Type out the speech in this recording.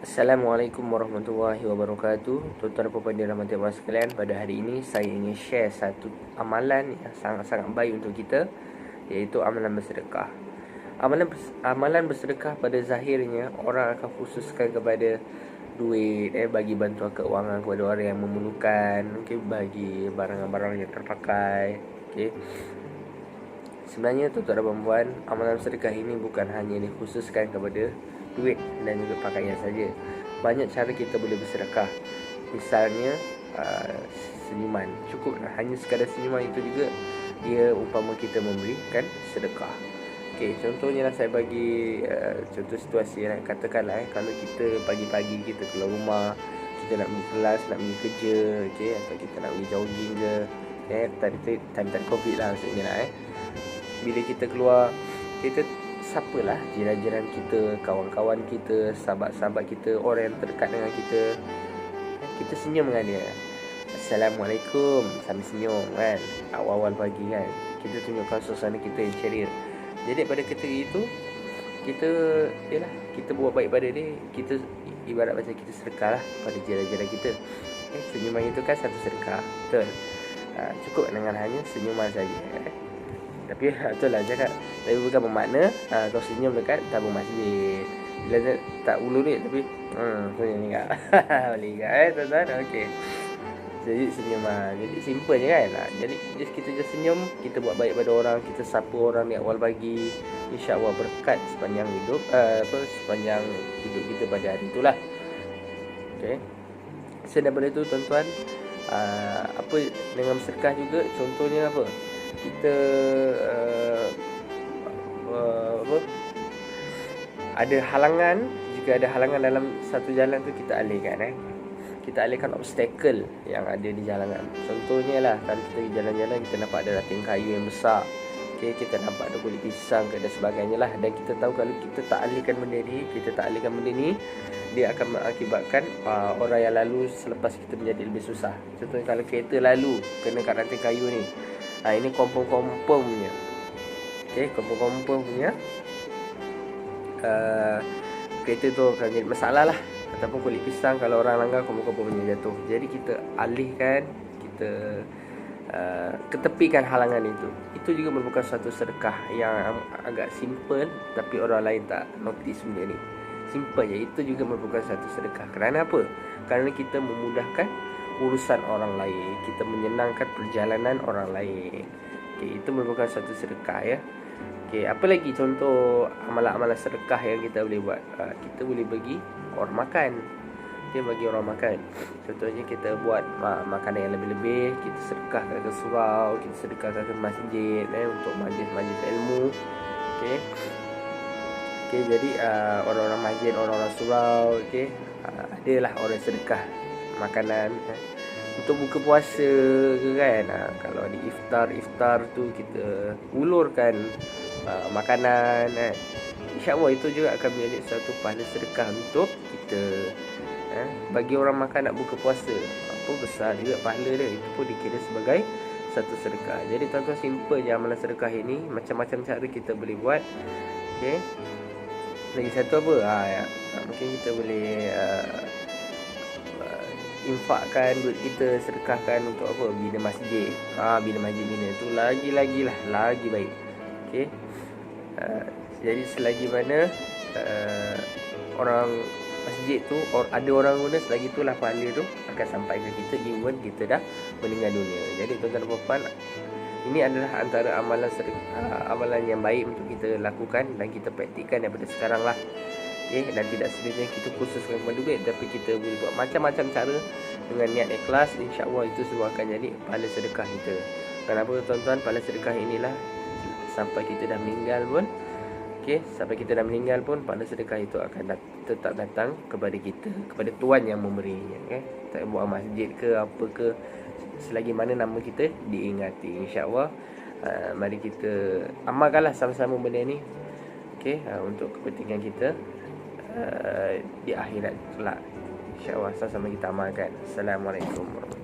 Assalamualaikum warahmatullahi wabarakatuh. Tuan-tuan dan puan-puan dirahmati Allah sekalian, pada hari ini saya ingin share satu amalan yang sangat-sangat baik untuk kita, iaitu amalan bersedekah. Amalan bersedekah pada zahirnya orang akan khususkan kepada duit, bagi bantuan keuangan kepada orang yang memerlukan, bagi barang-barang yang terpakai. Sebenarnya tuan-tuan dan puan-puan, amalan sedekah ini bukan hanya dikhususkan kepada duit dan juga pakaian saja. Banyak cara kita boleh bersedekah. Misalnya senyuman. Cukup hanya sekadar senyuman itu juga dia umpama kita memberikan sedekah. Contohnya saya bagi contoh situasi katakanlah kalau kita pagi-pagi kita keluar rumah, kita nak pergi kelas, nak pergi kerja, atau kita nak pergi jogging ke, time COVID lah maksudnya lah. Bila kita keluar, kita siapalah jiran-jiran kita, kawan-kawan kita, sahabat-sahabat kita, orang yang terdekat dengan kita, kita senyum dengan dia. Assalamualaikum, sambil senyum kan, awal-awal pagi kan, kita tunjukkan suasana kita yang ceria. Jadi pada ketika itu kita buat baik pada dia. Kita ibarat macam kita sedekah lah pada jiran-jiran kita. Senyuman itu kan satu sedekah, betul. Cukup dengan hanya senyuman saja. Tapi betul lah cakap. Tapi bukan bermakna kau senyum dekat tabung masjid. Bila tak ulu duit tapi senyum juga. Boleh juga tuan-tuan. Okey. Jadi senyuman. Jadi simple je kan. Jadi kita just senyum, kita buat baik pada orang, kita sapa orang di awal pagi. InsyaAllah berkat sepanjang hidup sepanjang hidup kita pada hari itulah. Okey. Selain daripada itu tuan-tuan, apa dengan bersedekah juga, contohnya apa? Kita ada halangan. Jika ada halangan dalam satu jalan tu, kita alihkan kita alihkan obstacle yang ada di jalanan. Contohnya lah, kalau kita di jalan-jalan, kita nampak ada ranting kayu yang besar, kita nampak ada kulit pisang dan sebagainya lah. Dan kita tahu kalau kita tak alihkan benda ni, dia akan mengakibatkan orang yang lalu selepas kita menjadi lebih susah. Contohnya kalau kereta lalu kena kat ranting kayu ni, ini kompon-kompon punya. Kompon-kompon punya kereta tu akan jadi masalah lah. Ataupun kulit pisang, kalau orang langgar, kompon-kompon punya jatuh. Jadi kita alihkan, kita ketepikan halangan itu. Itu juga merupakan satu sedekah yang agak simple, tapi orang lain tak notice benda ni. Simple je, itu juga merupakan satu sedekah. Kerana apa? Kerana kita memudahkan urusan orang lain, kita menyenangkan perjalanan orang lain. Itu merupakan satu sedekah ya. Apa lagi contoh amalan-amalan sedekah yang kita boleh buat? Kita boleh bagi orang makan. Bagi orang makan. Contohnya kita buat makanan yang lebih-lebih, kita sedekahkan ke surau, kita sedekahkan ke masjid, untuk majlis-majlis ilmu. Jadi orang-orang masjid, orang-orang surau, adalah orang sedekah makanan untuk buka puasa ke kan. Kalau di iftar tu kita ulurkan makanan InsyaAllah itu juga akan menjadi satu pahala sedekah untuk kita. Bagi orang makan nak buka puasa, apa besar juga pahala dia. Itu pun dikira sebagai satu sedekah. Jadi tuan-tuan, simple je amalan sedekah ini. Macam-macam cara kita boleh buat. Lagi satu apa? Mungkin kita boleh infakkan duit kita, sedekahkan untuk apa? Bina masjid. Bina masjid tu lagi baik. Jadi selagi mana orang masjid tu ada orang guna, selagi itulah pahala tu akan sampai ke kita, even kita dah meninggal dunia. Jadi tuan-tuan dan puan-puan, ini adalah antara amalan yang baik untuk kita lakukan dan kita praktikkan daripada sekarang lah. Dan tidak sebenarnya kita khususkan kepada duit, tapi kita boleh buat macam-macam cara dengan niat ikhlas. InsyaAllah itu semua akan jadi pahala sedekah kita. Kenapa tuan-tuan? Pahala sedekah inilah sampai kita dah meninggal pun, sampai kita dah meninggal pun, pahala sedekah itu akan tetap datang kepada kita, kepada Tuhan yang memberinya. Tak buat masjid ke apa ke, selagi mana nama kita diingati. InsyaAllah mari kita amalkanlah sama-sama benda ni, untuk kepentingan kita di akhirat kelak. InsyaAllah sama-sama kita amalkan. Assalamualaikum warahmatullahi wabarakatuh.